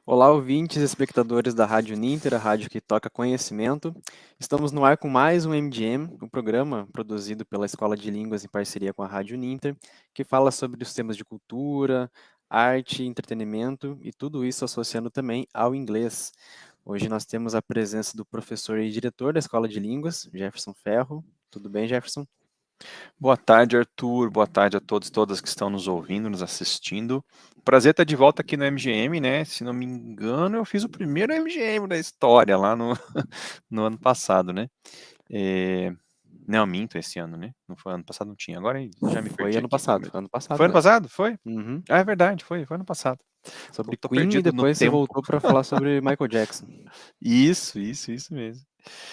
Olá, ouvintes e espectadores da Rádio Ninter, a rádio que toca conhecimento. Estamos no ar com mais um MDM, um programa produzido pela Escola de Línguas em parceria com a Rádio Ninter, que fala sobre os temas de cultura, arte, entretenimento e tudo isso associando também ao inglês. Hoje nós temos a presença do professor e diretor da Escola de Línguas, Jefferson Ferro. Tudo bem, Jefferson? Boa tarde, Arthur. Boa tarde a todos e todas que estão nos ouvindo, nos assistindo. Prazer estar de volta aqui no MGM, né? Se não me engano, eu fiz o primeiro MGM da história lá no, no ano passado, né? Não, minto, esse ano, né? Não foi ano passado, não tinha. Agora já me Foi perdi ano aqui. passado, ano passado Foi ano mesmo. passado? Foi? Uhum. Ah, é verdade, foi ano passado. Sobre Tô Queen e perdido no depois você tempo. voltou para falar sobre Michael Jackson. Isso mesmo.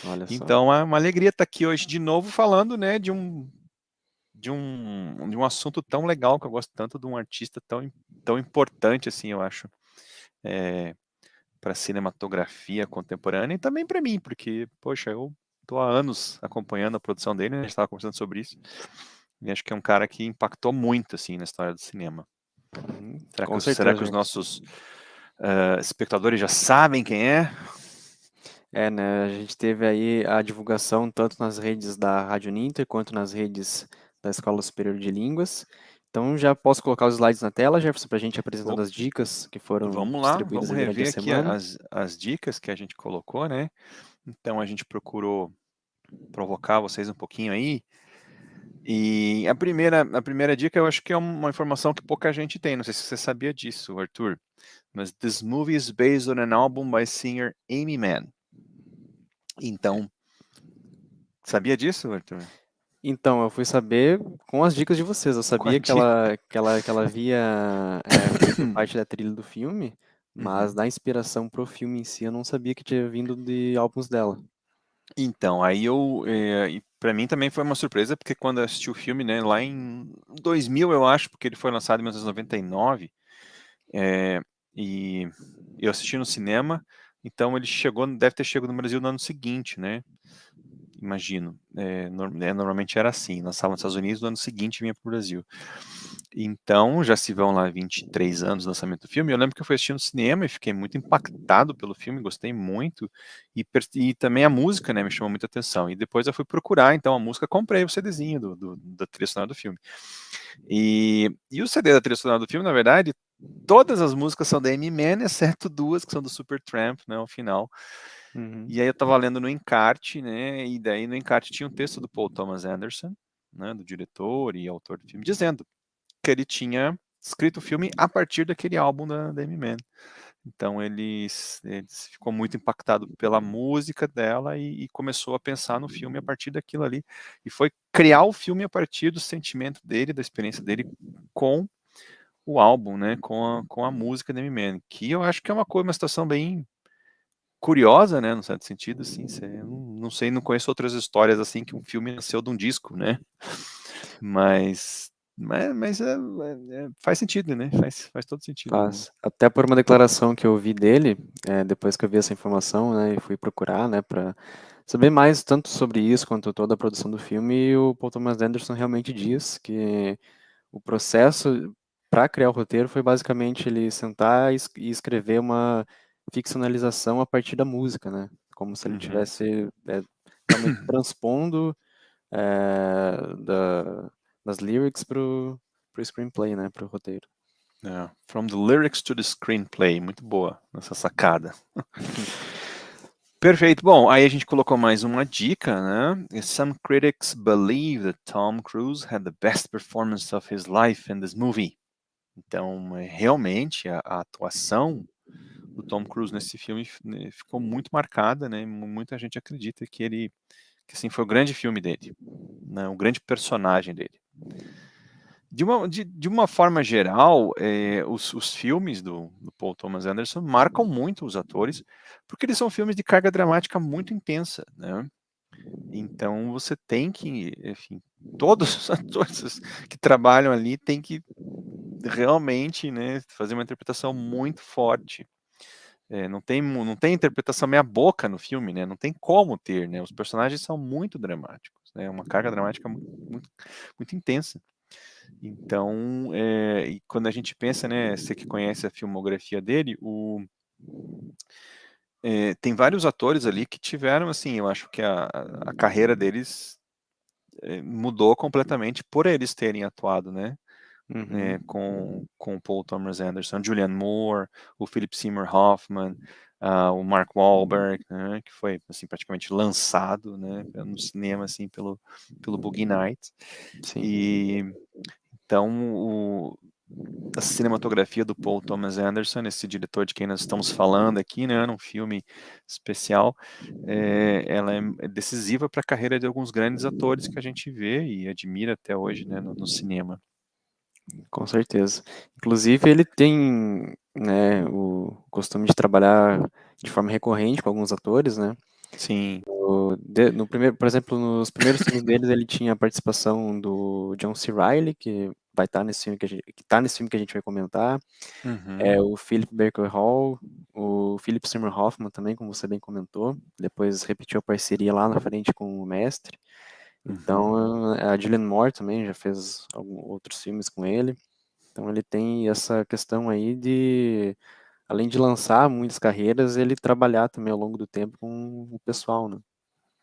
Olha só. Então, é uma alegria estar aqui hoje de novo falando, né, de um assunto tão legal que eu gosto tanto de um artista tão importante assim, eu acho, para a cinematografia contemporânea e também para mim, porque, poxa, eu tô há anos acompanhando a produção dele, né, a gente estava conversando sobre isso, e acho que é um cara que impactou muito assim na história do cinema. Uhum. Será Com que, será certeza, que os Jefferson. nossos espectadores já sabem quem é? É, né? A gente teve aí a divulgação tanto nas redes da Rádio Ninter quanto nas redes da Escola Superior de Línguas. Então já posso colocar os slides na tela, Jefferson, para a gente ir apresentando as dicas que foram Vamos lá, distribuídas vamos aí durante a rever aqui semana. as dicas que a gente colocou, né? Então a gente procurou provocar vocês um pouquinho aí. E a primeira dica eu acho que é uma informação que pouca gente tem. Não sei se você sabia disso, Arthur. Mas this movie is based on an album by singer Amy Mann. Então, sabia disso, Arthur? Então, eu fui saber com as dicas de vocês. Eu Com a sabia que dica. ela havia feito parte da trilha do filme, mas Uhum. da inspiração pro filme em si, eu não sabia que tinha vindo de álbuns dela. Então, aí para mim também foi uma surpresa, porque quando eu assisti o filme, né, lá em 2000, eu acho, porque ele foi lançado em 1999, é, e eu assisti no cinema, então ele deve ter chegado no Brasil no ano seguinte, né? Imagino. Normalmente era assim, lançava nos Estados Unidos, no ano seguinte vinha para o Brasil. Então, já se vão lá 23 anos do lançamento do filme. Eu lembro que eu fui assistir no cinema e fiquei muito impactado pelo filme, gostei muito. E também a música, né, me chamou muita atenção. E depois eu fui procurar, então, a música, comprei o CDzinho da trilha sonora do filme. E o CD da trilha sonora do filme, na verdade, todas as músicas são da Amy Mann, exceto duas que são do Supertramp, né, ao final. Uhum. E aí eu estava lendo no encarte, né? E daí no encarte tinha um texto do Paul Thomas Anderson, né, do diretor e autor do filme, dizendo que ele tinha escrito o filme a partir daquele álbum da Amy Mann. Então ele ficou muito impactado pela música dela e começou a pensar no filme a partir daquilo ali. E foi criar o filme a partir do sentimento dele, da experiência dele com o álbum, né? Com a música da Amy Mann. Que eu acho que é uma situação bem curiosa, né, no certo sentido, assim, não sei, não conheço outras histórias assim que um filme nasceu de um disco, né, mas faz sentido, né, faz todo sentido, né. Faz. Até por uma declaração que eu vi dele, depois que eu vi essa informação, né, e fui procurar, né, para saber mais tanto sobre isso quanto toda a produção do filme, e o Paul Thomas Anderson realmente diz que o processo para criar o roteiro foi basicamente ele sentar e escrever uma ficcionalização a partir da música, né, como se ele Uhum. tivesse realmente transpondo das lyrics pro screenplay, né, pro roteiro. É, From the lyrics to the screenplay, muito boa essa sacada. Perfeito. Bom, aí a gente colocou mais uma dica, né? Some critics believe that Tom Cruise had the best performance of his life in this movie. Então, realmente, a atuação do Tom Cruise nesse filme, né, ficou muito marcada, né? Muita gente acredita que assim, foi o grande filme dele, né? O grande personagem dele. De uma forma geral, os filmes do Paul Thomas Anderson marcam muito os atores, porque eles são filmes de carga dramática muito intensa, né? Então você tem que, enfim, todos os atores que trabalham ali têm que realmente, né, fazer uma interpretação muito forte. Não tem interpretação meia boca no filme, né? Não tem como ter, né? Os personagens são muito dramáticos, né? Uma carga dramática muito, muito intensa. Então, e quando a gente pensa, né? Você que conhece a filmografia dele, Tem vários atores ali que tiveram, assim, eu acho que a carreira deles mudou completamente por eles terem atuado, né? Uhum. Com o Paul Thomas Anderson, Julianne Moore, o Philip Seymour Hoffman, o Mark Wahlberg, né, que foi assim praticamente lançado, né, no cinema assim pelo Boogie Nights. Sim, E então a cinematografia do Paul Thomas Anderson, esse diretor de quem nós estamos falando aqui, né, num filme especial, ela é decisiva para a carreira de alguns grandes atores que a gente vê e admira até hoje, né, no cinema. com certeza. Inclusive, ele tem, né, o costume de trabalhar de forma recorrente com alguns atores, né? Sim. No primeiro, por exemplo, nos primeiros filmes deles, ele tinha a participação do John C. Reilly, que vai estar nesse filme que tá nesse filme que a gente vai comentar. Uhum. O Philip Baker Hall, o Philip Seymour Hoffman também, como você bem comentou. Depois repetiu a parceria lá na frente com o mestre. Uhum. Então, a Julianne Moore também já fez outros filmes com ele. Então, ele tem essa questão aí de, além de lançar muitas carreiras, ele trabalhar também ao longo do tempo com o pessoal, né?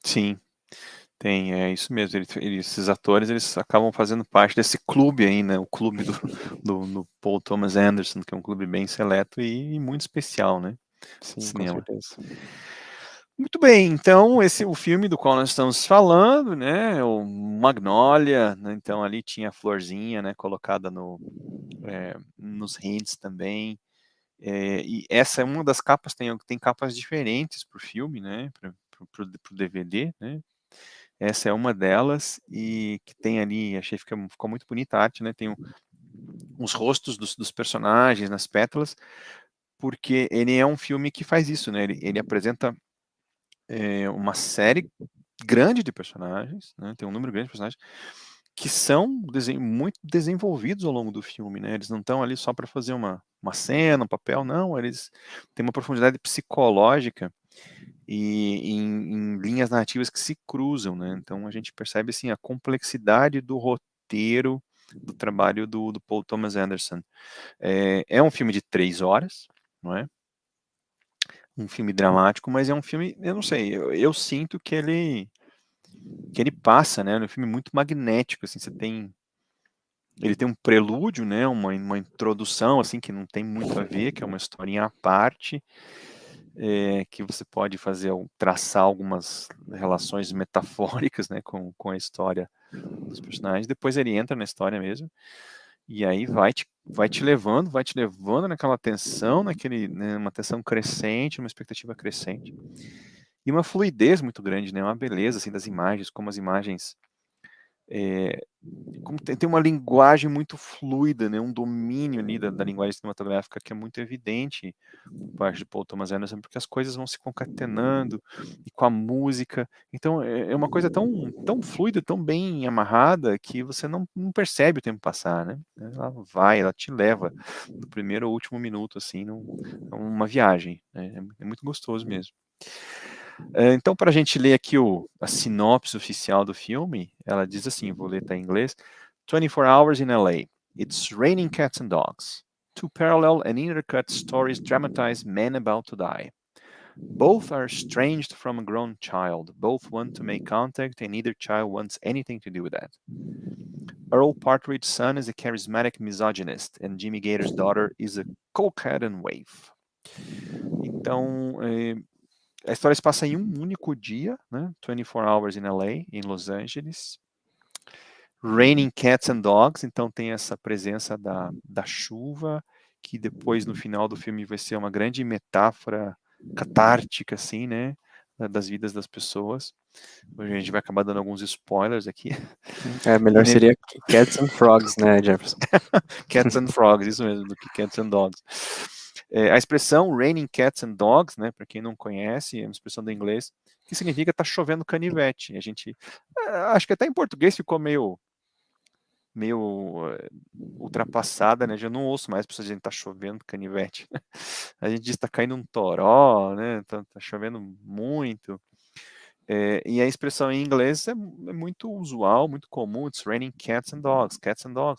Sim, tem, é isso mesmo. Esses atores, eles acabam fazendo parte desse clube aí, né? O clube do Paul Thomas Anderson, que é um clube bem seleto e muito especial, né? Sim, com Cinema. certeza. Muito bem, então esse é o filme do qual nós estamos falando, né? O Magnolia, né? Então ali tinha a florzinha, né? Colocada nos hints também. E essa é uma das capas, tem capas diferentes para o filme, né? Para o DVD, né? Essa é uma delas e que tem ali, achei que ficou muito bonita a arte, né? Tem uns rostos dos personagens nas pétalas, porque ele é um filme que faz isso, né? Ele apresenta uma série grande de personagens, né? Tem um número grande de personagens que são muito desenvolvidos ao longo do filme, né? Eles não estão ali só para fazer uma cena, um papel, não. Eles têm uma profundidade psicológica e em linhas narrativas que se cruzam, né? Então a gente percebe assim a complexidade do roteiro do trabalho do Paul Thomas Anderson. É um filme de 3 horas, não é? Um filme dramático, mas é um filme, eu não sei, eu sinto que ele passa, né? É um filme muito magnético, assim, ele tem um prelúdio, né? Uma introdução assim que não tem muito a ver, que é uma historinha à parte. Que você pode traçar algumas relações metafóricas, né, com a história dos personagens. Depois ele entra na história mesmo, e aí vai te levando naquela tensão, né, uma tensão crescente, uma expectativa crescente, e uma fluidez muito grande, né, uma beleza assim das imagens, como as imagens é, como tem uma linguagem muito fluida, né, um domínio ali da linguagem cinematográfica que é muito evidente por parte de Paul Thomas Anderson, porque as coisas vão se concatenando e com a música. Então é uma coisa tão fluida, tão bem amarrada que você não percebe o tempo passar, né? Ela te leva do primeiro ao último minuto, assim, numa viagem. Né? É muito gostoso mesmo. Então, para a gente ler aqui a sinopse oficial do filme, ela diz assim, vou ler tá em inglês: 24 Hours in LA. It's raining cats and dogs. Two parallel and intercut stories dramatize men about to die. Both are estranged from a grown child. Both want to make contact, and neither child wants anything to do with that. Earl Partridge's son is a charismatic misogynist, and Jimmy Gator's daughter is a cokehead and waif. Então, a história se passa em um único dia, né? 24 Hours in LA, em Los Angeles. Raining Cats and Dogs, então tem essa presença da chuva, que depois no final do filme vai ser uma grande metáfora catártica, assim, né? Das vidas das pessoas. Hoje a gente vai acabar dando alguns spoilers aqui. Melhor E, seria Cats and Frogs, né, Jefferson? Cats and Frogs, isso mesmo, do que Cats and Dogs. A expressão Raining Cats and Dogs, né, para quem não conhece, é uma expressão do inglês que significa tá chovendo canivete. A gente, acho que até em português ficou meio ultrapassada, né? Já não ouço mais pessoas dizendo que tá chovendo canivete. A gente diz que tá caindo um toró, né? Tá chovendo muito. E a expressão em inglês é muito usual, muito comum. It's raining cats and dogs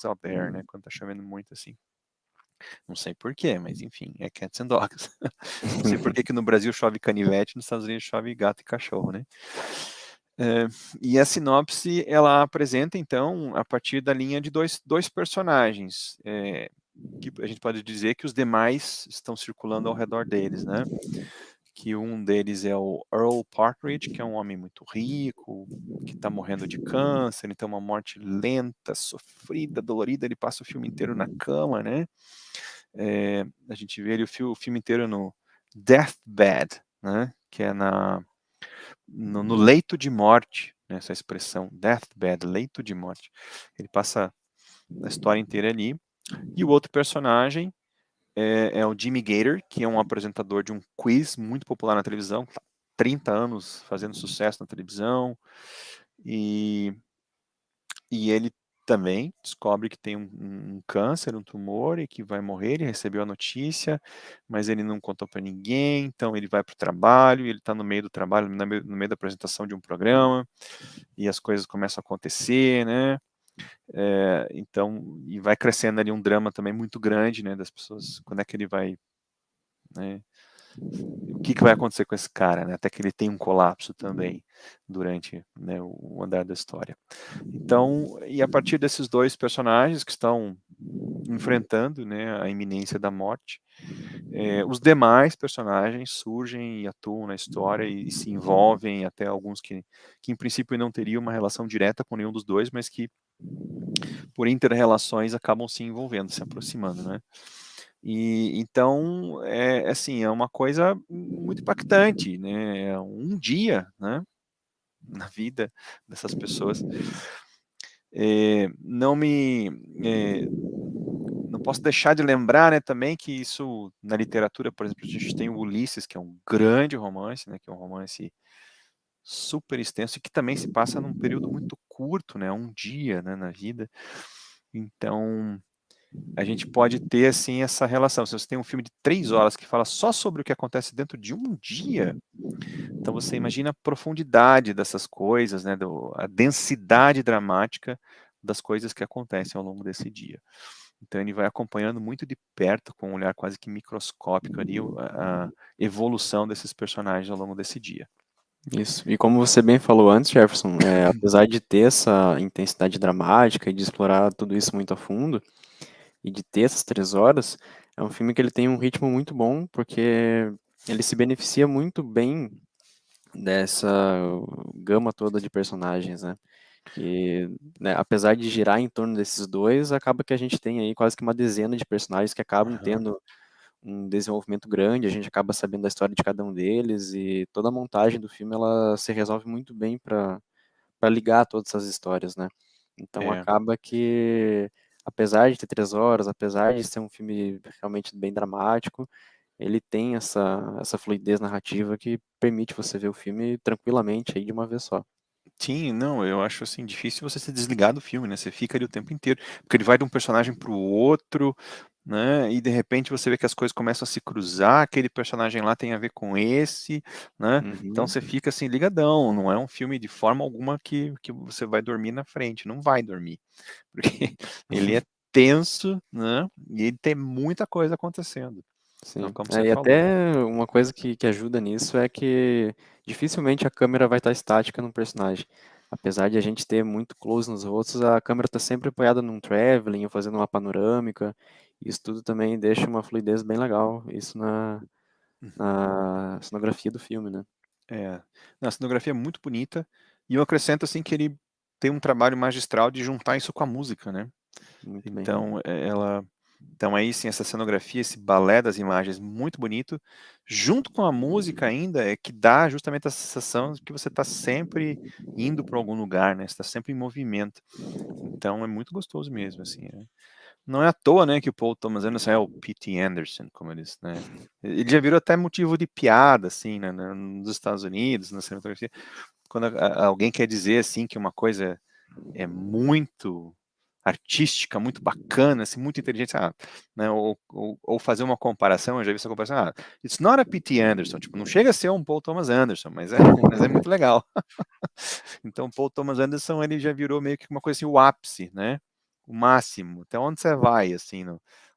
out there, né? Quando tá chovendo muito assim. Não sei por quê, mas enfim, é Cats and Dogs. Não sei por que que no Brasil chove canivete, nos Estados Unidos chove gato e cachorro, né? É, e a sinopse, ela apresenta, então, a partir da linha de dois personagens, que a gente pode dizer que os demais estão circulando ao redor deles, né? Que um deles é o Earl Partridge, que é um homem muito rico, que está morrendo de câncer, ele tem uma morte lenta, sofrida, dolorida, ele passa o filme inteiro na cama, né? A gente vê ele o filme inteiro no deathbed, né? Que é no leito de morte, né? Essa expressão, deathbed, leito de morte. Ele passa a história inteira ali. E o outro personagem é o Jimmy Gator, que é um apresentador de um quiz muito popular na televisão, que tá 30 anos fazendo sucesso na televisão, e ele também descobre que tem um câncer, um tumor, e que vai morrer. Ele recebeu a notícia, mas ele não contou para ninguém, então ele vai para o trabalho, ele está no meio do trabalho, no meio da apresentação de um programa, e as coisas começam a acontecer, né? Então, e vai crescendo ali um drama também muito grande, né, das pessoas, quando é que ele vai, né, o que vai acontecer com esse cara, né, até que ele tem um colapso também durante, né, o andar da história. Então, e a partir desses dois personagens que estão enfrentando, né, a iminência da morte, os demais personagens surgem e atuam na história e se envolvem, até alguns que em princípio não teriam uma relação direta com nenhum dos dois, mas que por inter-relações acabam se envolvendo, se aproximando, né? E então assim, é uma coisa muito impactante, né? É um dia, né, na vida dessas pessoas. Não posso deixar de lembrar, né, também que isso na literatura, por exemplo, a gente tem o Ulisses, que é um grande romance, né, que é um romance super extenso e que também se passa num período muito curto, né, um dia, né, na vida. Então, a gente pode ter, assim, essa relação. Se você tem um filme de 3 horas que fala só sobre o que acontece dentro de um dia, então você imagina a profundidade dessas coisas, né, a densidade dramática das coisas que acontecem ao longo desse dia. Então ele vai acompanhando muito de perto, com um olhar quase que microscópico ali, a evolução desses personagens ao longo desse dia. Isso. E como você bem falou antes, Jefferson, apesar de ter essa intensidade dramática e de explorar tudo isso muito a fundo, e de ter essas 3 horas, é um filme que ele tem um ritmo muito bom, porque ele se beneficia muito bem dessa gama toda de personagens, né? Que, né, apesar de girar em torno desses dois, acaba que a gente tem aí quase que uma dezena de personagens que acabam Aham. tendo um desenvolvimento grande, a gente acaba sabendo da história de cada um deles e toda a montagem do filme ela se resolve muito bem para ligar todas essas histórias, né? Então É. acaba que, apesar de ter 3 horas, apesar de ser um filme realmente bem dramático, ele tem essa fluidez narrativa que permite você ver o filme tranquilamente aí de uma vez só. Sim, não, eu acho assim difícil você se desligar do filme, né? Você fica ali o tempo inteiro, porque ele vai de um personagem para o outro, né? E de repente você vê que as coisas começam a se cruzar, aquele personagem lá tem a ver com esse, né? Então Uhum. você fica assim ligadão, não é um filme de forma alguma que você vai dormir na frente, não vai dormir, porque ele é tenso, né? E ele tem muita coisa acontecendo. Então, Sim. como você E falou. até uma coisa que ajuda nisso é que dificilmente a câmera vai estar estática num personagem. Apesar de a gente ter muito close nos rostos, a câmera está sempre apoiada num traveling ou fazendo uma panorâmica. Isso tudo também deixa uma fluidez bem legal, isso Uhum. na cenografia do filme, né? É, a cenografia é muito bonita, e eu acrescento assim que ele tem um trabalho magistral de juntar isso com a música, né? Muito bem. Então, então aí sim, essa cenografia, esse balé das imagens muito bonito, junto com a música ainda, é que dá justamente a sensação de que você está sempre indo para algum lugar, né? Você está sempre em movimento. Então é muito gostoso mesmo, assim. Não é à toa, né, que o Paul Thomas Anderson é o P.T. Anderson, como eles, né? Ele já virou até motivo de piada, assim, né, nos Estados Unidos, na cinematografia, quando alguém quer dizer, assim, que uma coisa é muito artística, muito bacana, assim, muito inteligente, né, ou fazer uma comparação, eu já vi essa comparação, it's not a P.T. Anderson, tipo, não chega a ser um Paul Thomas Anderson, mas é muito legal. Então, o Paul Thomas Anderson, ele já virou meio que uma coisa assim, o ápice, né? O máximo. Até onde você vai, assim,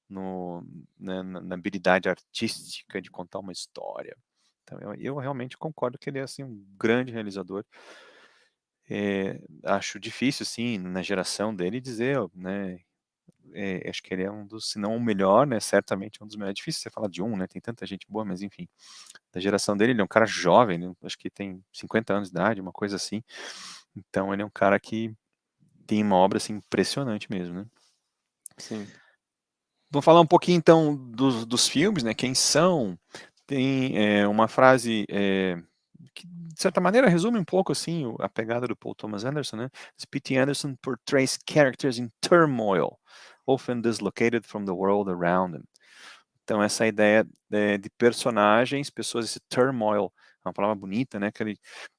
né, na habilidade artística de contar uma história. Então, eu realmente concordo que ele é assim, um grande realizador. Acho difícil, sim, na geração dele dizer, né, acho que ele é um dos, se não o melhor, né, certamente um dos melhores. É difícil você falar de um, né, tem tanta gente boa, mas enfim, da geração dele, ele é um cara jovem, né, acho que tem 50 anos de idade, uma coisa assim. Então, ele é um cara que tem uma obra assim, impressionante mesmo, né. Sim. Vamos falar um pouquinho então dos filmes, né? Quem são? Tem uma frase que, de certa maneira, resume um pouco assim a pegada do Paul Thomas Anderson, né? P.T. Anderson portrays characters in turmoil, often dislocated from the world around them. Então, essa ideia de personagens, pessoas, esse turmoil, é uma palavra bonita, né? Que ele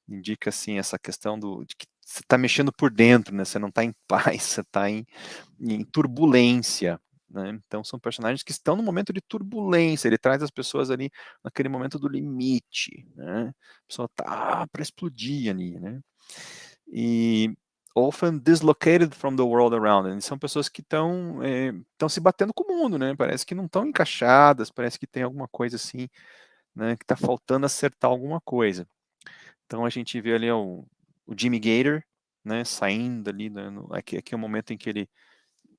indica, assim, essa questão de que você está mexendo por dentro, né? Você não está em paz, você está em turbulência, né? Então, são personagens que estão no momento de turbulência, ele traz as pessoas ali naquele momento do limite, né? A pessoa tá para explodir ali, né? E often dislocated from the world around them. São pessoas que estão se batendo com o mundo, né? Parece que não estão encaixadas, parece que tem alguma coisa assim, né? Que está faltando acertar alguma coisa. Então a gente vê ali o Jimmy Gator, né? Saindo ali, né, aqui é o momento em que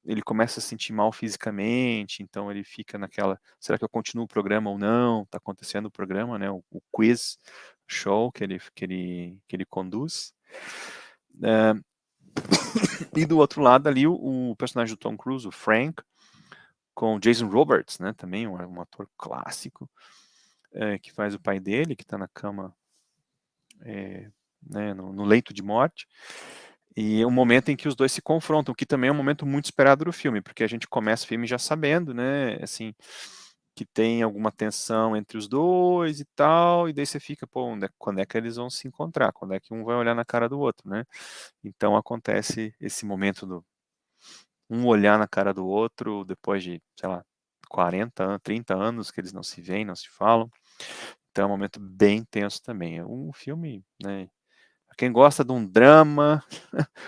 ele começa a se sentir mal fisicamente, então ele fica naquela, será que eu continuo o programa ou não? Está acontecendo o programa, né? O quiz show que ele conduz. E do outro lado ali o personagem do Tom Cruise, o Frank, com o Jason Robards, né, também um ator clássico, que faz o pai dele, que está na cama, né, no leito de morte, e é um momento em que os dois se confrontam, que também é um momento muito esperado do filme, porque a gente começa o filme já sabendo, né, assim, que tem alguma tensão entre os dois e tal, e daí você fica, pô, quando é que eles vão se encontrar? Quando é que um vai olhar na cara do outro, né? Então acontece esse momento um olhar na cara do outro depois de, sei lá, 40 anos, 30 anos que eles não se veem, não se falam. Então é um momento bem tenso também. É um filme, né? Quem gosta de um drama,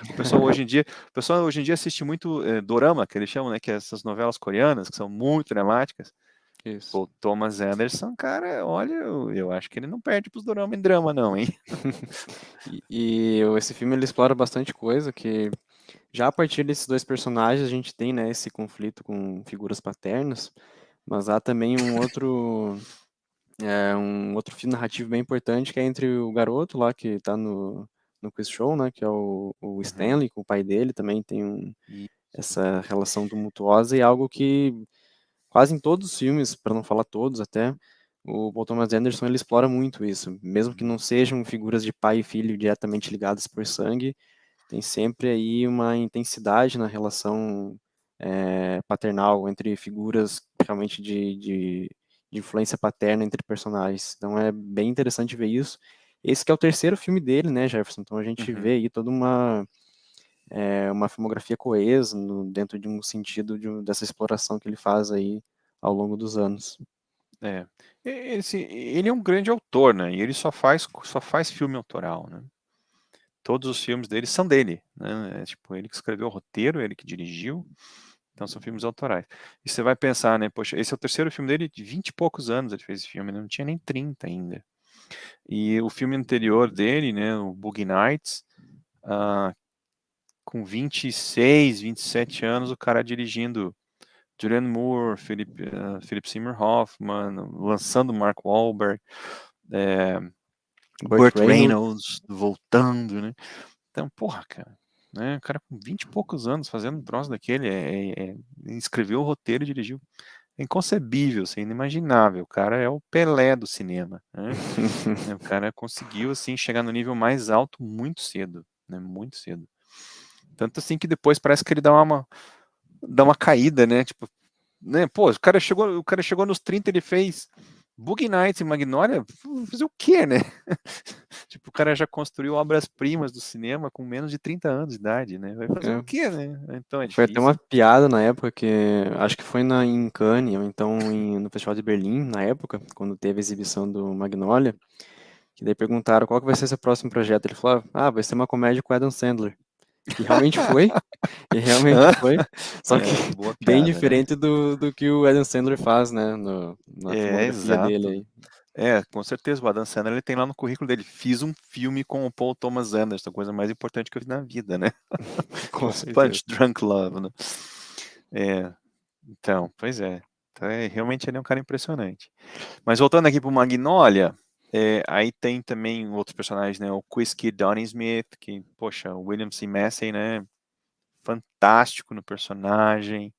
o pessoal hoje em dia assiste muito dorama, que eles chamam, né? Que é essas novelas coreanas que são muito dramáticas. Isso. O Thomas Anderson, cara, olha, eu acho que ele não perde pros dorama em drama, não, hein? Esse filme ele explora bastante coisa que já a partir desses dois personagens a gente tem, né, esse conflito com figuras paternas, mas há também um outro fio narrativo bem importante que é entre o garoto lá que tá no quiz show, né, que é o Uhum. Stanley, com o pai dele, também tem Isso. essa relação tumultuosa e algo que quase em todos os filmes, para não falar todos até, o Paul Thomas Anderson ele explora muito isso, mesmo que Uhum. não sejam figuras de pai e filho diretamente ligadas por sangue, tem sempre aí uma intensidade na relação paternal entre figuras realmente de influência paterna entre personagens. Então é bem interessante ver isso. Esse que é o terceiro filme dele, né, Jefferson? Então a gente vê Uhum. aí toda uma filmografia coesa dentro de um sentido dessa exploração que ele faz aí ao longo dos anos. É. Ele é um grande autor, né? E ele só faz filme autoral, né? Todos os filmes dele são dele, né? Tipo, ele que escreveu o roteiro, ele que dirigiu, então são filmes autorais. E você vai pensar, né? Poxa, esse é o terceiro filme dele, de 20 e poucos anos ele fez esse filme, ele não tinha nem 30 ainda. E o filme anterior dele, né? O Boogie Nights, ah, com 26, 27 anos, o cara dirigindo Julianne Moore, Philip Seymour Hoffman, lançando Mark Wahlberg, é, Burt Burt Reynolds, Reynolds voltando, né? Então, porra, cara, né? O cara com 20 e poucos anos fazendo um troço daquele, escreveu o roteiro e dirigiu. É inconcebível, assim, inimaginável. O cara é o Pelé do cinema, né? O cara conseguiu, assim, chegar no nível mais alto muito cedo, né? Muito cedo. Tanto assim que depois parece que ele dá uma caída, né? Tipo, né? Pô, o cara chegou nos 30, ele fez Boogie Nights e Magnolia, fazer o quê, né? Tipo, o cara já construiu obras-primas do cinema com menos de 30 anos de idade, né? Vai fazer o é, quê, né? Então é foi até uma difícil. piada na época que acho que foi em Cannes ou então no Festival de Berlim na época quando teve a exibição do Magnolia, que daí perguntaram qual que vai ser seu próximo projeto. Ele falou, vai ser uma comédia com Adam Sandler. E realmente foi, e realmente foi, só que Boa bem piada, né? diferente do que o Adam Sandler faz, né, na filmografia dele Exato. aí. Com certeza, o Adam Sandler ele tem lá no currículo dele, fiz um filme com o Paul Thomas Anderson, a coisa mais importante que eu fiz na vida, né? Que é Com o certeza. Punch Drunk Love, né? É, então, pois é. Então, realmente ele é um cara impressionante. Mas voltando aqui pro Magnolia, aí tem também outros personagens, né? O Quiz Kid Donnie Smith, que, poxa, o William C. Massey, né? Fantástico no personagem.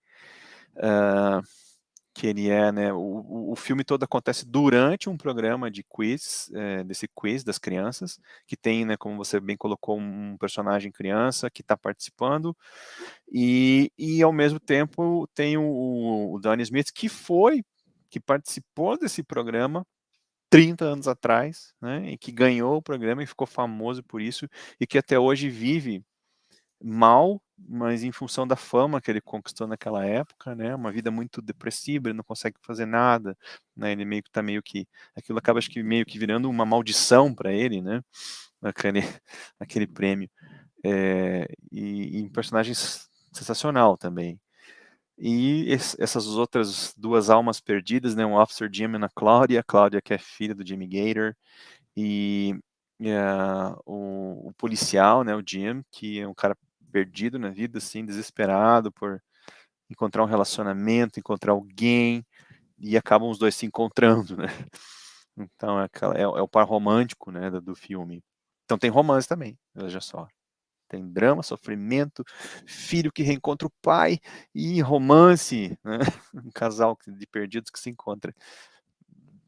Que ele é, né? O filme todo acontece durante um programa de quiz, desse quiz das crianças, que tem, né, como você bem colocou, um personagem criança que está participando, e ao mesmo tempo tem o Donnie Smith, que participou desse programa 30 anos atrás, né, e que ganhou o programa e ficou famoso por isso, e que até hoje vive mal, mas em função da fama que ele conquistou naquela época, né, uma vida muito depressiva, ele não consegue fazer nada, né, ele meio que tá meio que, aquilo acaba acho que meio que virando uma maldição para ele, né, aquele, aquele prêmio, e um personagem sensacional também. E essas outras duas almas perdidas, né, um Officer Jim e a Cláudia que é filha do Jimmy Gator, e o policial, né, o Jim, que é um cara perdido na vida, assim, desesperado por encontrar um relacionamento, encontrar alguém, e acabam os dois se encontrando, né? Então é o par romântico, né, do filme. Então tem romance também, veja só. Tem drama, sofrimento, filho que reencontra o pai e romance, né? Um casal de perdidos que se encontra.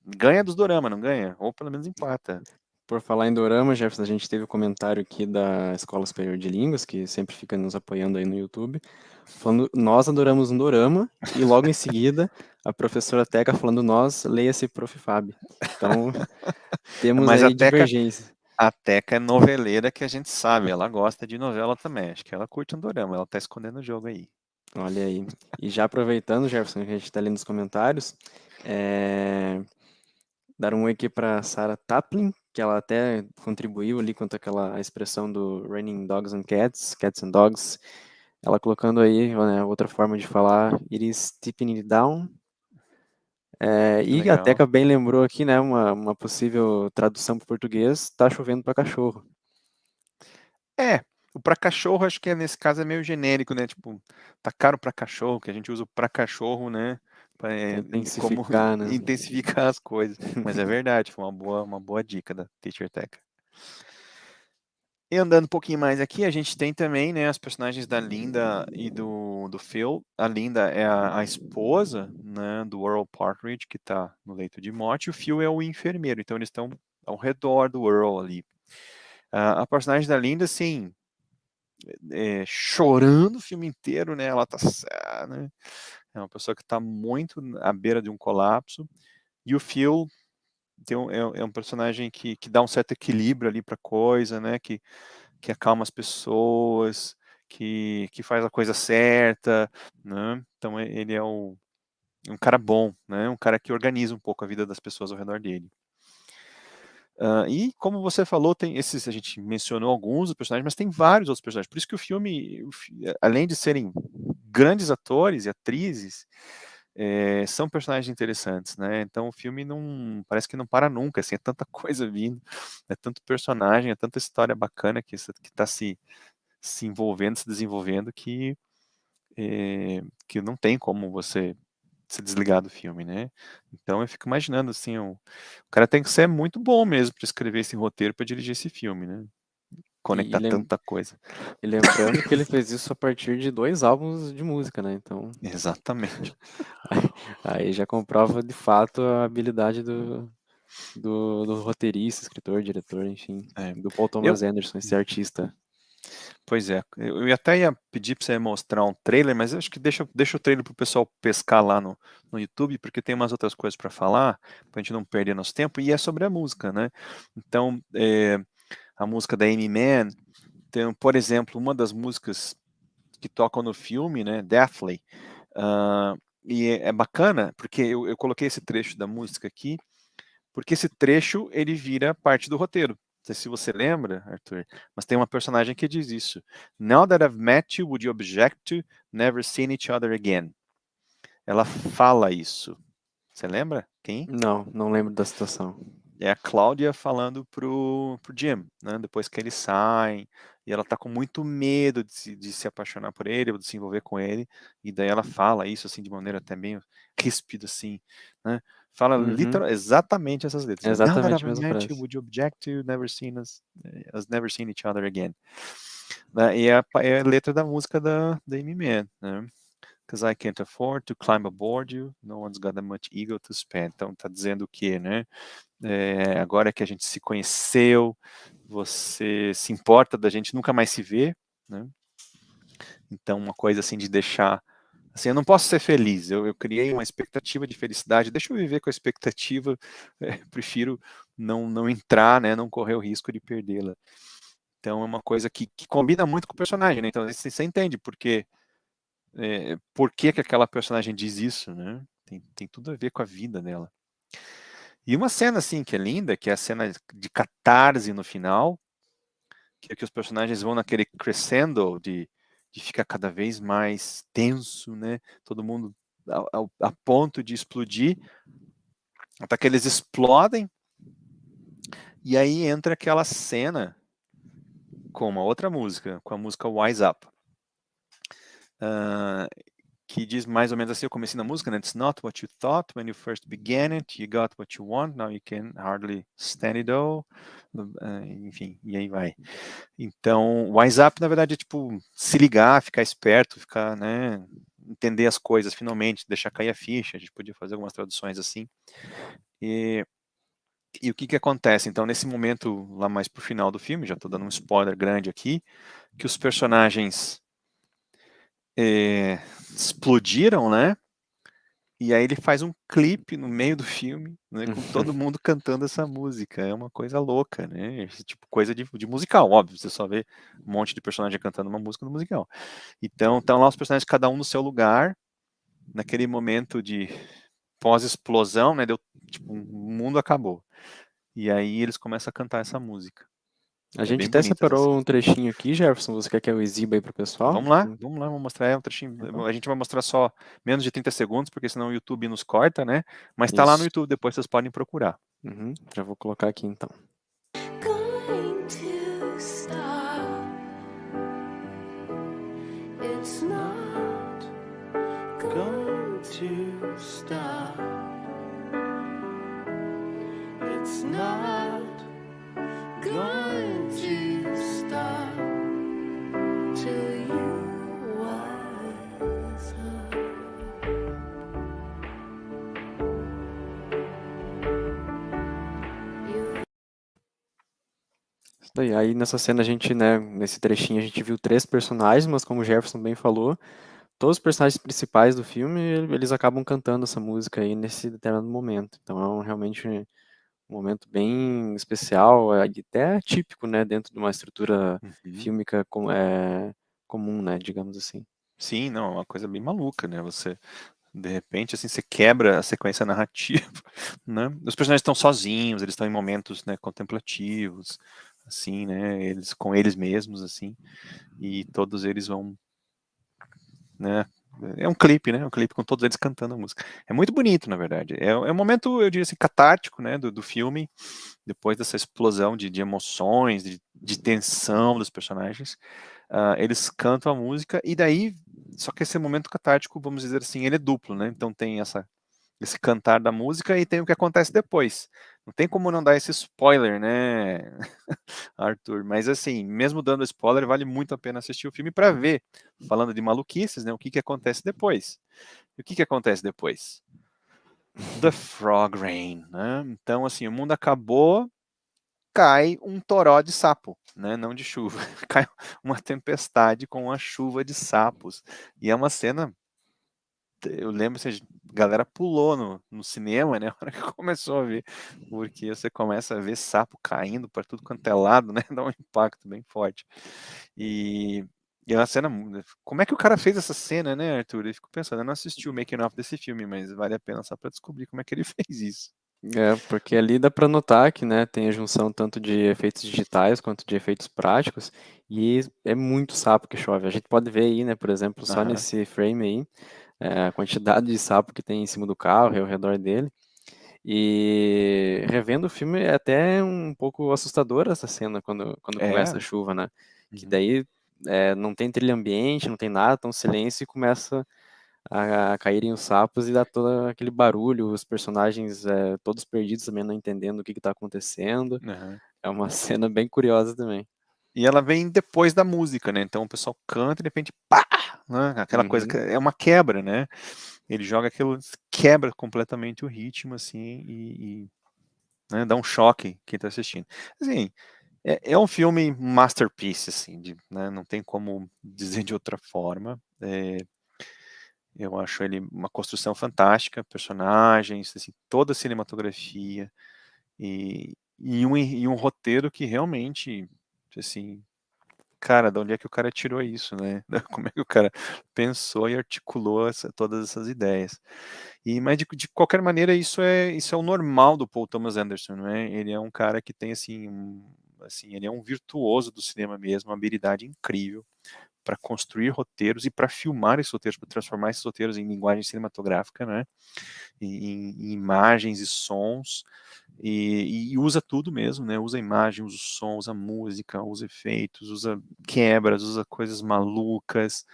Ganha dos dorama, não ganha? Ou pelo menos empata. Por falar em dorama, Jefferson, a gente teve o comentário aqui da Escola Superior de Línguas, que sempre fica nos apoiando aí no YouTube, falando, nós adoramos um dorama, e logo em seguida, a professora Teca falando, nós, leia-se Prof. Fab. Então, temos Mas aí divergências. a Teca é noveleira que a gente sabe, ela gosta de novela também. Acho que ela curte um dorama, ela tá escondendo o jogo aí. Olha aí. E já aproveitando, Jefferson, que a gente está ali nos comentários, dar um oi aqui para Sarah Taplin, que ela até contribuiu ali quanto àquela expressão do Raining Dogs and Cats, Cats and Dogs. Ela colocando aí, né, outra forma de falar, it is tipping it down. E a Legal. Teca bem lembrou aqui, né, uma possível tradução para o português, tá chovendo para cachorro. O pra cachorro acho que nesse caso é meio genérico, né? Tipo, tá caro pra cachorro, que a gente usa o pra cachorro, né? Para Como intensificar, né? intensificar as coisas. Mas é verdade, foi uma boa dica da Teacher Teca. E andando um pouquinho mais aqui, a gente tem também, né, as personagens da Linda e do Phil. A Linda é a esposa, né, do Earl Partridge, que está no leito de morte, e o Phil é o enfermeiro, então eles estão ao redor do Earl ali. A personagem da Linda, assim, chorando o filme inteiro, né, ela tá, né, é uma pessoa que está muito à beira de um colapso, e o Phil é um personagem que dá um certo equilíbrio ali para a coisa, né, que acalma as pessoas, que faz a coisa certa, né? Então ele é um cara bom, né? Um cara que organiza um pouco a vida das pessoas ao redor dele. E como você falou, tem esses, a gente mencionou alguns dos personagens, mas tem vários outros personagens. Por isso que o filme, além de serem grandes atores e atrizes, são personagens interessantes, né? Então o filme não parece que não para nunca, assim, é tanta coisa vindo, é tanto personagem, é tanta história bacana que está se envolvendo, se desenvolvendo, que não tem como você se desligar do filme, né? Então eu fico imaginando, assim, o cara tem que ser muito bom mesmo para escrever esse roteiro, para dirigir esse filme, né? E, Conectar tanta coisa. e lembrando que ele fez isso a partir de 2 álbuns de música, né? Então, Exatamente. aí já comprova de fato a habilidade do roteirista, escritor, diretor, enfim, É. do Paul Eu, Thomas Anderson, esse artista. pois é, eu até ia pedir para você mostrar um trailer, mas eu acho que deixa o trailer para o pessoal pescar lá no YouTube, porque tem umas outras coisas para falar, para a gente não perder nosso tempo, e é sobre a música, né? Então, a música da Amy Mann, tem, por exemplo, uma das músicas que tocam no filme, né, Deathly, e é bacana, porque eu coloquei esse trecho da música aqui, porque esse trecho ele vira parte do roteiro. sei se você lembra, Arthur, mas tem uma personagem que diz isso. Now that I've met you, would you object to never seeing each other again? Ela fala isso. Você lembra? Quem? Não, não lembro da situação. É a Cláudia falando pro Jim, né? Depois que eles saem, e ela tá com muito medo de se apaixonar por ele, ou de se envolver com ele, e daí ela fala isso, assim, de maneira até meio ríspida, assim, né? Fala Uhum. exatamente essas letras. É Now that exatamente a I've mesma met you, frase. would you object to never seeing us never seen each other again? Né? E é a letra da música da Amy Mann, né? Because I can't afford to climb aboard you, no one's got that much ego to spend. Então tá dizendo o quê, né? Agora que a gente se conheceu, você se importa da gente nunca mais se ver, né? Então uma coisa assim de deixar, assim, eu não posso ser feliz, eu criei uma expectativa de felicidade, deixa eu viver com a expectativa, prefiro não entrar, né, não correr o risco de perdê-la. Então é uma coisa que combina muito com o personagem, né? Então você entende por que que aquela personagem diz isso, né? Tem tudo a ver com a vida dela. E uma cena assim que é linda, que é a cena de catarse no final, que é que os personagens vão naquele crescendo de ficar cada vez mais tenso, né? Todo mundo a ponto de explodir, até que eles explodem, e aí entra aquela cena com uma outra música, com a música Wise Up. Que diz mais ou menos assim, o começo da música, né? It's not what you thought when you first began it, you got what you want, now you can hardly stand it all. Enfim, e aí vai. Então, Wise Up, na verdade, é tipo, se ligar, ficar esperto, ficar, né, entender as coisas finalmente, deixar cair a ficha, a gente podia fazer algumas traduções assim. E o que acontece? Então, nesse momento, lá mais pro final do filme, já estou dando um spoiler grande aqui, que os personagens explodiram, né? E aí ele faz um clipe no meio do filme, né, com todo mundo cantando essa música. É uma coisa louca, né? Esse tipo coisa de musical, óbvio. Você só vê um monte de personagem cantando uma música no musical. Então, estão lá os personagens, cada um no seu lugar, naquele momento de pós-explosão, né? Deu, tipo, o mundo acabou. E aí eles começam a cantar essa música. A É gente bem até bonita essa separou cena. um trechinho aqui, Jefferson. Você quer que eu exiba aí pro pessoal? Vamos mostrar um trechinho. Uhum. A gente vai mostrar só menos de 30 segundos, porque senão o YouTube nos corta, né? Mas tá lá no Isso. YouTube, depois vocês podem procurar. Uhum. Já vou colocar aqui então. Going to stop. It's not going to stop. It's not going to stop till you wise up. Isso daí. Aí nessa cena a gente, né, nesse trechinho a gente viu 3 personagens, mas como o Jefferson bem falou, todos os personagens principais do filme, eles acabam cantando essa música aí nesse determinado momento. Então é realmente um momento bem especial, e até típico, né, dentro de uma estrutura Uhum. fílmica comum, né, digamos assim. Sim, não, é uma coisa bem maluca, né? Você, de repente, assim, você quebra a sequência narrativa, né? Os personagens estão sozinhos, eles estão em momentos, né, contemplativos, assim, né? Eles com eles mesmos, assim, e todos eles vão, né? É um clipe, né? Um clipe com todos eles cantando a música. É muito bonito, na verdade. É um momento, eu diria assim, catártico, né? Do filme, depois dessa explosão de emoções, de tensão dos personagens. Eles cantam a música e daí, só que esse momento catártico, vamos dizer assim, ele é duplo, né? Então tem esse cantar da música e tem o que acontece depois. Não tem como não dar esse spoiler, né, Arthur? Mas assim, mesmo dando spoiler, vale muito a pena assistir o filme para ver, falando de maluquices, né, o que acontece depois. E o que acontece depois? The Frog Rain, né? Então, assim, o mundo acabou, cai um toró de sapo, né? Não de chuva. Cai uma tempestade com uma chuva de sapos. E é uma cena, eu lembro que a galera pulou no cinema, né? A hora que começou a ver, porque você começa a ver sapo caindo para tudo quanto é lado, né? Dá um impacto bem forte. E é uma cena. Como é que o cara fez essa cena, né, Arthur? Eu fico pensando, eu não assisti o making of desse filme, mas vale a pena só para descobrir como é que ele fez isso. Porque ali dá para notar que, né, tem a junção tanto de efeitos digitais quanto de efeitos práticos, e é muito sapo que chove. A gente pode ver aí, né, por exemplo, só Aham. nesse frame aí, a quantidade de sapo que tem em cima do carro e ao redor dele. E revendo o filme é até um pouco assustadora essa cena quando É. começa a chuva, né? Que Uhum. daí não tem trilha ambiente, não tem nada, tão silêncio e começa a caírem os sapos e dá todo aquele barulho, os personagens todos perdidos também não entendendo o que está acontecendo. Aham. É uma cena bem curiosa também. E ela vem depois da música, né? Então o pessoal canta e de repente, pá! Né? Aquela coisa que Uhum. é uma quebra, né? Ele joga aquilo, quebra completamente o ritmo, assim, né, dá um choque quem tá assistindo. Assim, é um filme masterpiece, assim, né? Não tem como dizer de outra forma. Eu acho ele uma construção fantástica, personagens, assim, toda a cinematografia e um roteiro que realmente, assim, cara, de onde é que o cara tirou isso, né? Como é que o cara pensou e articulou todas essas ideias? Mas de qualquer maneira, isso é o normal do Paul Thomas Anderson, não é? Ele é um cara que tem assim, ele é um virtuoso do cinema mesmo, uma habilidade incrível para construir roteiros e para filmar esses roteiros, para transformar esses roteiros em linguagem cinematográfica, né? Em imagens e sons. E usa tudo mesmo, né? Usa a imagem, usa o som, usa a música, usa efeitos, usa quebras, usa coisas malucas.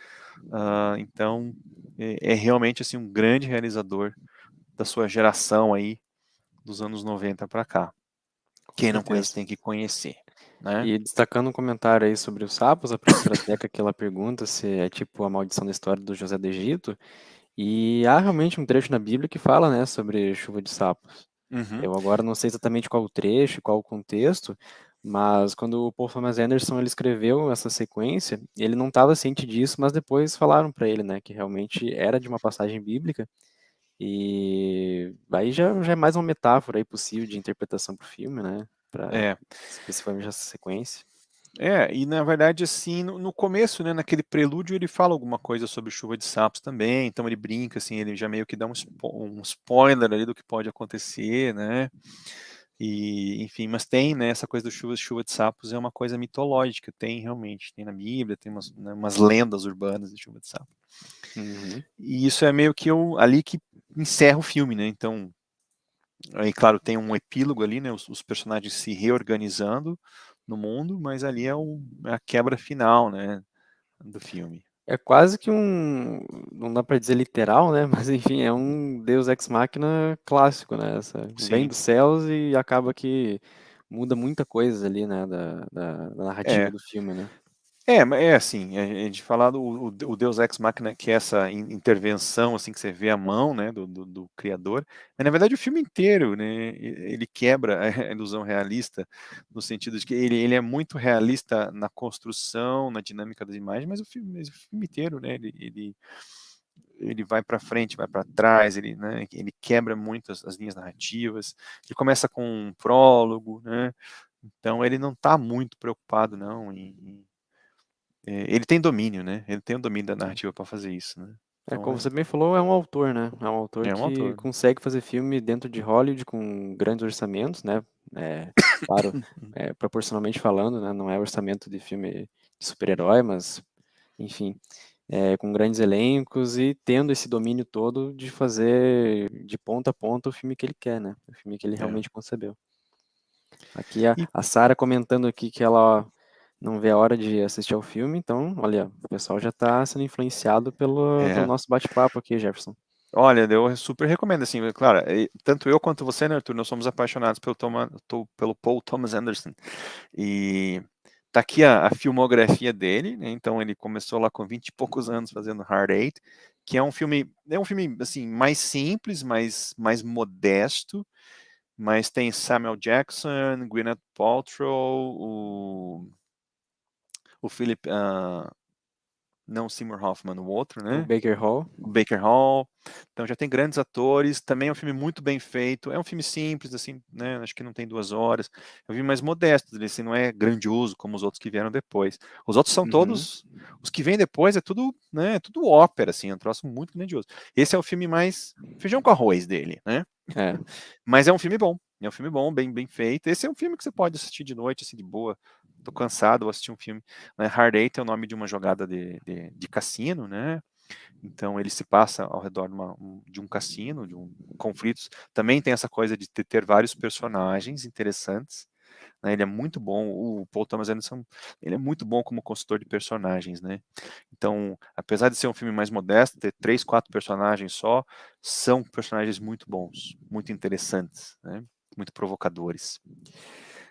Então, é realmente assim um grande realizador da sua geração aí, dos anos 90 para cá. Com Quem não conhece certeza. tem que conhecer, né? E destacando um comentário aí sobre os sapos, a professora Teca que ela pergunta se é tipo a maldição da história do José do Egito, e há realmente um trecho na Bíblia que fala, né, sobre chuva de sapos. Uhum. Eu agora não sei exatamente qual o trecho, qual o contexto, mas quando o Paul Thomas Anderson ele escreveu essa sequência, ele não estava ciente disso, mas depois falaram para ele, né, que realmente era de uma passagem bíblica, e aí já é mais uma metáfora aí possível de interpretação para o filme, né, para É, especificamente essa sequência. e na verdade, assim, no começo, né, naquele prelúdio, ele fala alguma coisa sobre chuva de sapos também, então ele brinca, assim, ele já meio que dá um spoiler ali do que pode acontecer, né, e enfim, mas tem, né, essa coisa do chuva de sapos é uma coisa mitológica, tem realmente, tem na Bíblia, tem umas lendas urbanas de chuva de sapos. Uhum. E isso é meio que ali que encerra o filme, né, então, aí claro, tem um epílogo ali, né, os personagens se reorganizando no mundo, mas ali é a quebra final, né, do filme. É quase que não dá para dizer literal, né, mas enfim, é um Deus Ex Machina clássico, né, vem Sim. dos céus e acaba que muda muita coisa ali, né, da narrativa É. do filme, né. É assim, a gente falar o Deus Ex Machina, que é essa intervenção, assim, que você vê a mão, né, do criador, mas na verdade o filme inteiro, né, ele quebra a ilusão realista, no sentido de que ele é muito realista na construção, na dinâmica das imagens, mas o filme inteiro, né, ele vai para frente, vai para trás, né, ele quebra muito as linhas narrativas, ele começa com um prólogo, né, então ele não está muito preocupado não ele tem domínio, né? Ele tem o domínio da narrativa para fazer isso, né? Então Como você bem falou, é um autor, né, é um autor é um que autor. consegue fazer filme dentro de Hollywood com grandes orçamentos, né, claro, proporcionalmente falando, né, não é orçamento de filme de super-herói, mas enfim, com grandes elencos e tendo esse domínio todo de fazer de ponta a ponta o filme que ele quer, né? O filme que ele É. realmente concebeu. Aqui a, E, a Sara comentando aqui que ela não vê a hora de assistir ao filme, então, olha, o pessoal já está sendo influenciado pelo é, nosso bate-papo aqui, Jefferson. olha, eu super recomendo, assim, claro, tanto eu quanto você, né, Arthur, nós somos apaixonados pelo Paul Thomas Anderson, e tá aqui a filmografia dele, né, então ele começou lá com 20 e poucos anos fazendo Hard Eight, que é um filme assim, mais simples, mais modesto, mas tem Samuel Jackson, Gwyneth Paltrow, o Philip, não o Seymour Hoffman, o outro, O né? Baker Hall. O Baker Hall. Então já tem grandes atores. Também é um filme muito bem feito. É um filme simples, assim, né? Acho que não tem 2 horas. É um filme mais modesto, ele assim, não é grandioso como os outros que vieram depois. Os outros são Uhum. todos. Os que vêm depois é tudo, né? Tudo ópera, assim, é um troço muito grandioso. Esse é o filme mais feijão com arroz dele, né? É. Mas é um filme bom. É um filme bom, bem feito. Esse é um filme que você pode assistir de noite, assim, de boa. Tô cansado, vou assistir um filme. Né? Hard Eight é o nome de uma jogada de cassino, né? Então ele se passa ao redor de um cassino, de conflitos. Também tem essa coisa de ter vários personagens interessantes. Né? Ele é muito bom. O Paul Thomas Anderson, ele é muito bom como consultor de personagens, né? Então, apesar de ser um filme mais modesto, ter 3, 4 personagens só, são personagens muito bons, muito interessantes, né? Muito provocadores.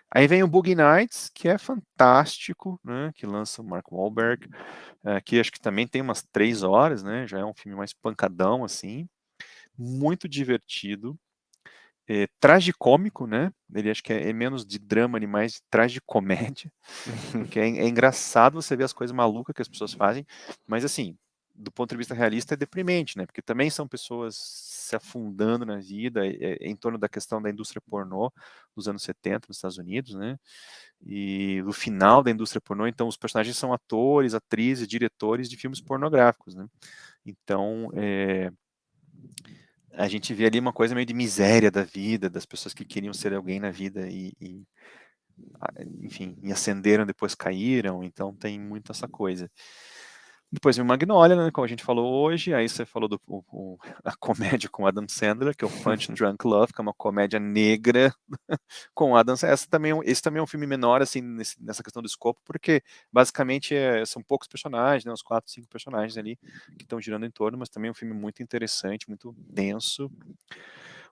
Aí vem o Boogie Nights, que é fantástico, né? Que lança o Mark Wahlberg, que acho que também tem umas 3 horas, né? Já é um filme mais pancadão, assim, muito divertido, tragicômico, né? Ele acho que é menos de drama e mais de tragicomédia, porque é engraçado você ver as coisas malucas que as pessoas fazem, mas assim, do ponto de vista realista é deprimente, né? Porque também são pessoas se afundando na vida em torno da questão da indústria pornô dos anos 70 nos Estados Unidos, né? E no final da indústria pornô, então os personagens são atores, atrizes, diretores de filmes pornográficos, né? Então, a gente vê ali uma coisa meio de miséria da vida, das pessoas que queriam ser alguém na vida enfim, e ascenderam, depois caíram, então tem muito essa coisa. Depois vem o Magnolia, né, como a gente falou hoje, aí você falou a comédia com Adam Sandler, que é o Punch Drunk Love, que é uma comédia negra com Adam Sandler. Esse também é um filme menor, assim, nessa questão do escopo, porque basicamente são poucos personagens, né, uns 4, 5 personagens ali que estão girando em torno, mas também é um filme muito interessante, muito denso.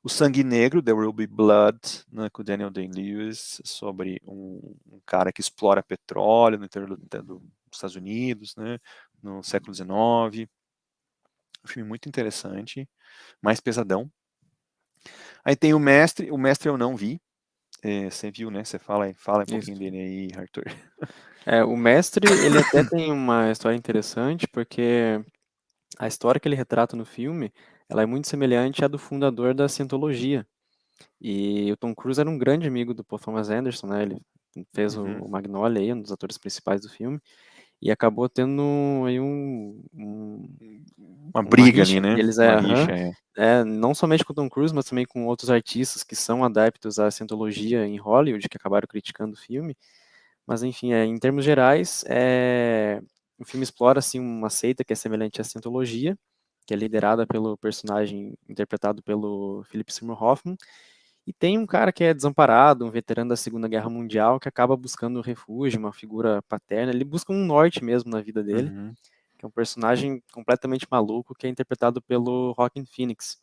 O Sangue Negro, There Will Be Blood, né, com o Daniel Day-Lewis, sobre um cara que explora petróleo no interior dos Estados Unidos, né, no século XIX. Um filme muito interessante, mais pesadão. Aí tem o Mestre eu não vi. Você viu, né? Você fala um pouquinho Isso. dele aí, Arthur. O Mestre, ele até tem uma história interessante, porque a história que ele retrata no filme, ela é muito semelhante à do fundador da Cientologia. E o Tom Cruise era um grande amigo do Paul Thomas Anderson, né? Ele fez o Magnolia aí, um dos atores principais do filme, e acabou tendo aí Uma uma briga rixa ali, entre né? eles, Uma rixa, não somente com o Tom Cruise, mas também com outros artistas que são adeptos à Cientologia em Hollywood, que acabaram criticando o filme. Mas enfim, em termos gerais, o filme explora assim uma seita que é semelhante à Cientologia, que é liderada pelo personagem interpretado pelo Philip Seymour Hoffman, e tem um cara que é desamparado, um veterano da Segunda Guerra Mundial, que acaba buscando refúgio, uma figura paterna. Ele busca um norte mesmo na vida dele, Uhum. que é um personagem completamente maluco, que é interpretado pelo Joaquin Phoenix.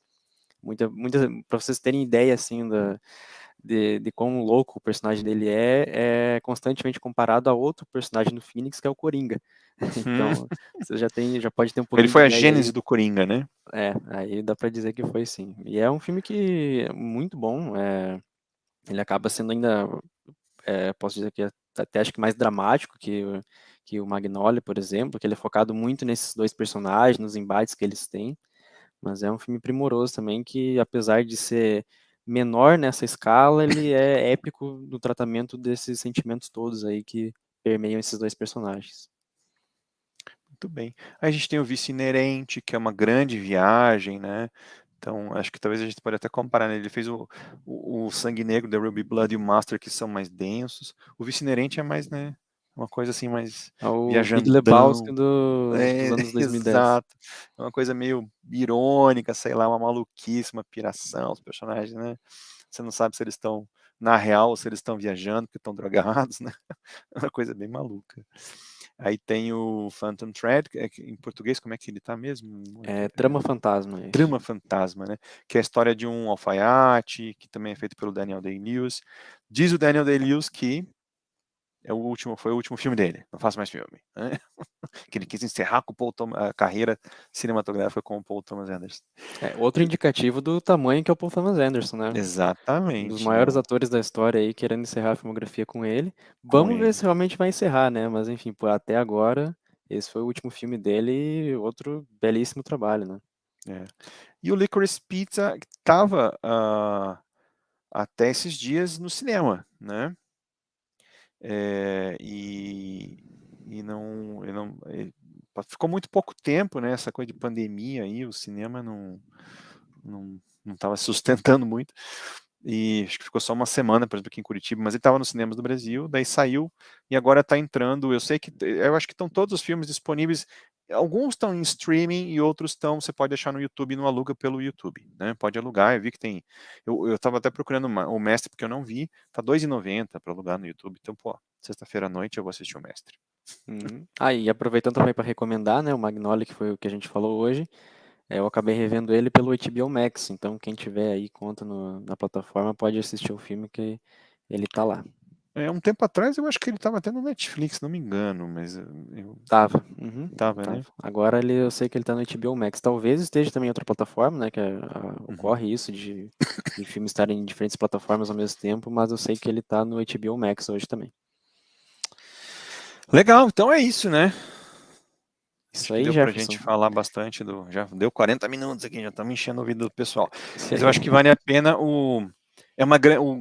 Para vocês terem ideia assim de quão louco o personagem dele é constantemente comparado a outro personagem do Phoenix, que é o Coringa. Então, você já pode ter um Ele pouquinho de foi a ideia gênese aí. do Coringa, né? Aí dá pra dizer que foi sim. E é um filme que é muito bom. Ele acaba sendo ainda, posso dizer que até acho que mais dramático que o Magnolia, por exemplo, que ele é focado muito nesses dois personagens, nos embates que eles têm. Mas é um filme primoroso também, que apesar de ser menor nessa escala, ele é épico no tratamento desses sentimentos todos aí que permeiam esses dois personagens. Muito bem. Aí a gente tem o Vício Inerente, que é uma grande viagem, né? Então, acho que talvez a gente pode até comparar, né? Ele fez o Sangue Negro, The Ruby Blood e o Master, que são mais densos. O Vício Inerente é mais, né? Uma coisa assim, mais É o Big Lebowski viajandão. dos anos 2010. Exato. É uma coisa meio irônica, sei lá, uma maluquice, uma piração, os personagens, né? Você não sabe se eles estão na real ou se eles estão viajando, porque estão drogados, né? É uma coisa bem maluca. Aí tem o Phantom Thread, em português, como é que ele tá mesmo, Arthur? Trama Fantasma, é isso. Trama Fantasma, né? Que é a história de um alfaiate, que também é feito pelo Daniel Day-Lewis. Diz o Daniel Day-Lewis que foi o último filme dele, não faço mais filme. Né? Que ele quis encerrar com a carreira cinematográfica com o Paul Thomas Anderson. Outro indicativo do tamanho que é o Paul Thomas Anderson, né? Um dos Exatamente, né? maiores atores da história aí, querendo encerrar a filmografia com ele. Com Vamos ver ele. se realmente vai encerrar, né? Mas enfim, até agora, esse foi o último filme dele e outro belíssimo trabalho, né? É. E o Licorice Pizza estava até esses dias no cinema, né? E não ficou muito pouco tempo, né? Essa coisa de pandemia aí, o cinema não não estava sustentando muito. E acho que ficou só uma semana, por exemplo, aqui em Curitiba, mas ele estava nos cinemas do Brasil, daí saiu e agora está entrando. Eu acho que estão todos os filmes disponíveis. Alguns estão em streaming e outros estão. Você pode deixar no YouTube e não aluga pelo YouTube, né? Pode alugar. Eu vi que tem. Eu estava até procurando o Mestre porque eu não vi. Tá R$2,90 para alugar no YouTube. Então, pô, sexta-feira à noite eu vou assistir o Mestre. E aproveitando também para recomendar, né, o Magnolia, que foi o que a gente falou hoje, eu acabei revendo ele pelo HBO Max, então quem tiver aí conta na plataforma pode assistir o filme que ele tá lá. Um tempo atrás eu acho que ele estava até no Netflix, se não me engano, mas Tava. tava, né? Agora eu sei que ele tá no HBO Max. Talvez esteja também em outra plataforma, né? Que ocorre isso de filmes estarem em diferentes plataformas ao mesmo tempo, mas eu sei que ele tá no HBO Max hoje também. Legal, então é isso, né? Isso Acho que aí, deu pra Jefferson. gente falar bastante já deu 40 minutos aqui, já estamos enchendo o ouvido do pessoal. Mas eu acho que vale a pena o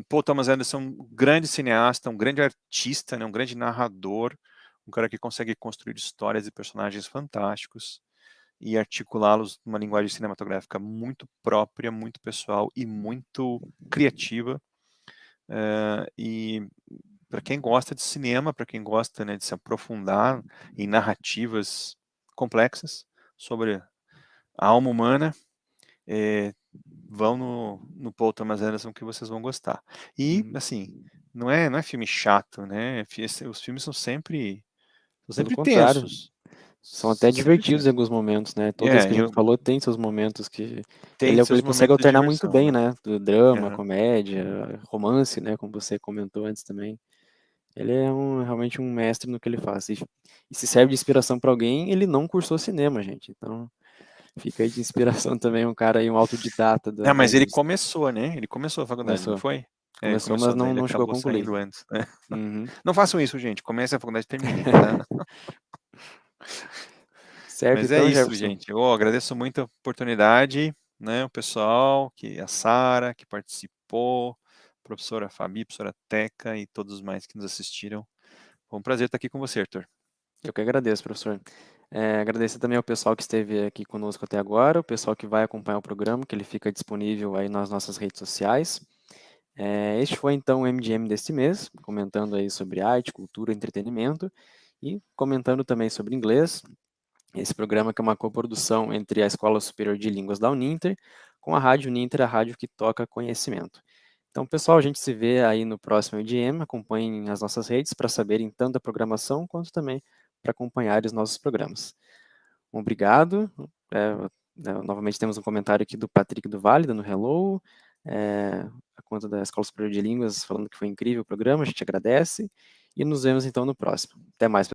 Paul Thomas Anderson, um grande cineasta, um grande artista, né, um grande narrador, um cara que consegue construir histórias e personagens fantásticos e articulá-los numa linguagem cinematográfica muito própria, muito pessoal e muito criativa. E para quem gosta de cinema, para quem gosta, né, de se aprofundar em narrativas complexas sobre a alma humana, vão no Paul Thomas Anderson que vocês vão gostar. E, assim, não é filme chato, né? Os filmes são sempre Pelo contrário, tensos. são até São sempre divertidos em tensos. alguns momentos, né? Todas que a gente falou tem seus momentos que Tem ele seus consegue momentos de alternar muito diversão, bem, né? né? Do drama, Uhum. comédia, romance, né? Como você comentou antes também. Ele é realmente um mestre no que ele faz. E se serve de inspiração para alguém, ele não cursou cinema, gente. Então, fica aí de inspiração também um cara aí, um autodidata da Mas ele indústria. começou, né? Ele começou a faculdade, não Começou, foi? começou, mas Começou, daí ele não chegou a acabou concluir. saindo antes, né? Uhum. Não façam isso, gente. Comece a faculdade e terminem, tá? Certo, Mas é então, isso, Jefferson. gente. Eu agradeço muito a oportunidade, né? O pessoal, a Sara, que participou, a professora Fabi, a professora Teca e todos os mais que nos assistiram. Foi um prazer estar aqui com você, Arthur. Eu que agradeço, professor. Agradecer também ao pessoal que esteve aqui conosco até agora, o pessoal que vai acompanhar o programa, que ele fica disponível aí nas nossas redes sociais. Este foi então o MDM deste mês, comentando aí sobre arte, cultura, entretenimento e comentando também sobre inglês. Esse programa que é uma coprodução entre a Escola Superior de Línguas da Uninter com a Rádio Uninter, a rádio que toca conhecimento. Então, pessoal, a gente se vê aí no próximo MDM. Acompanhem as nossas redes para saberem tanto a programação quanto também para acompanhar os nossos programas. Obrigado. Novamente temos um comentário aqui do Patrick do Vale, dando hello. A conta da Escola Superior de Línguas falando que foi incrível o programa, a gente agradece. E nos vemos então no próximo. Até mais, pessoal.